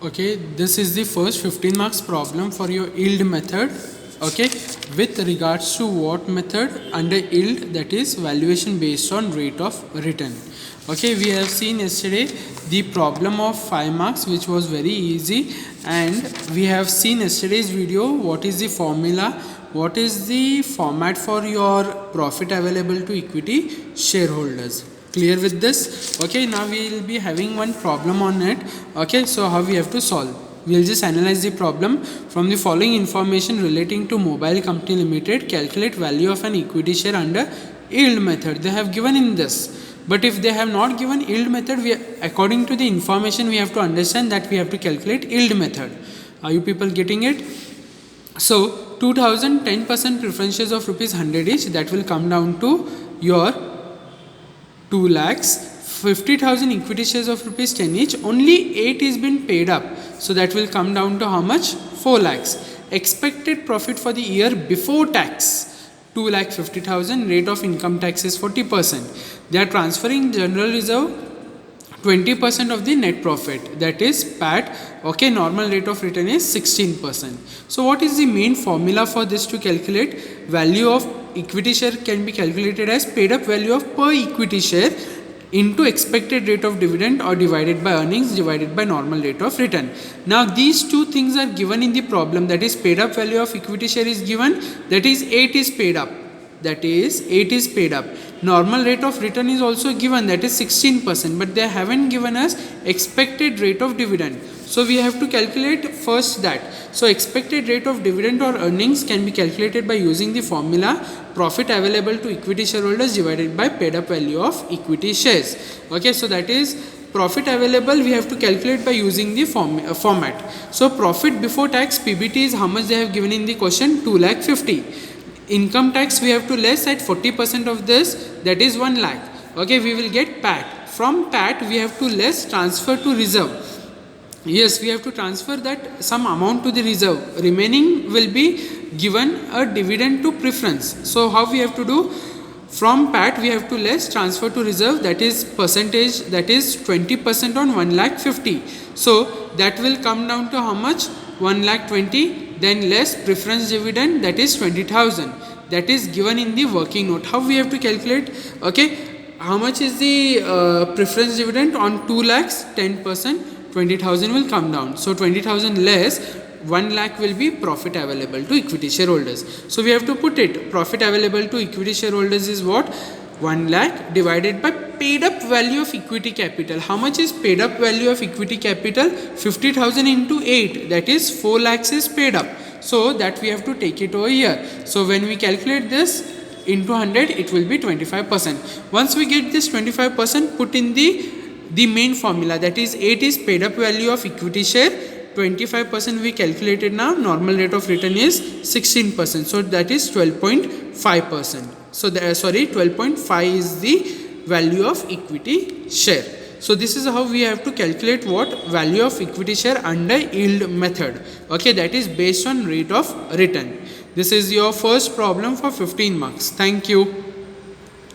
Okay, this is the first 15 marks problem for your yield method. Okay, with regards to what method under yield, that is valuation based on rate of return. Okay, we have seen yesterday the problem of 5 marks which was very easy, and we have seen yesterday's video what is the formula, what is the format for your profit available to equity shareholders. Clear with this? Okay, now we will be having one problem on it. Okay, so how we have to solve? We will just analyze the problem. From the following information relating to Mobile Company Limited, calculate value of an equity share under yield method. They have given in this. But if they have not given yield method, according to the information we have to understand that we have to calculate yield method. Are you people getting it? So 2000 10% preference shares of rupees 100 each, that will come down to your 2 lakhs. 50,000 equity shares of rupees 10 each, only 8 is been paid up, so that will come down to how much? 4 lakhs. Expected profit for the year before tax 2 lakh 50,000, rate of income tax is 40%. They are transferring general reserve 20% of the net profit, that is PAT. Okay, normal rate of return is 16%. So what is the main formula for this to calculate? Value of equity share can be calculated as paid up value of per equity share into expected rate of dividend or divided by earnings divided by normal rate of return. Now these two things are given in the problem, that is paid up value of equity share is given, that is 8 is paid up, that is 8 is paid up. Normal rate of return is also given, that is 16%, but they haven't given us expected rate of dividend. So we have to calculate first that. So expected rate of dividend or earnings can be calculated by using the formula profit available to equity shareholders divided by paid up value of equity shares. Okay, so that is profit available we have to calculate by using the format. So profit before tax PBT is how much they have given in the question? 2 lakh 50. Income tax we have to less at 40% of this, that is 1 lakh. Okay, we will get PAT. From PAT we have to less transfer to reserve. Yes, we have to transfer that some amount to the reserve. Remaining will be given a dividend to preference. So how we have to do? From PAT we have to less transfer to reserve, that is percentage, that is 20% on 1 lakh 50. So that will come down to how much? 1 lakh 20. Then less preference dividend, that is 20,000. That is given in the working note. How we have to calculate? Okay, how much is the preference dividend on 2 lakhs? 10%. 20,000 will come down. So 20,000 less 1 lakh will be profit available to equity shareholders. So we have to put it, profit available to equity shareholders is what? 1 lakh divided by paid up value of equity capital. How much is paid up value of equity capital? 50,000 into 8, that is 4 lakhs is paid up. So that we have to take it over here. So when we calculate this into 100, it will be 25%. Once we get this 25%, put in the main formula, that is 8 is paid up value of equity share, 25% we calculated now, normal rate of return is 16%, so that is 12.5%. So 12.5 is the value of equity share. So this is how we have to calculate what? Value of equity share under yield method. Okay, that is based on rate of return. This is your first problem for 15 marks. Thank you.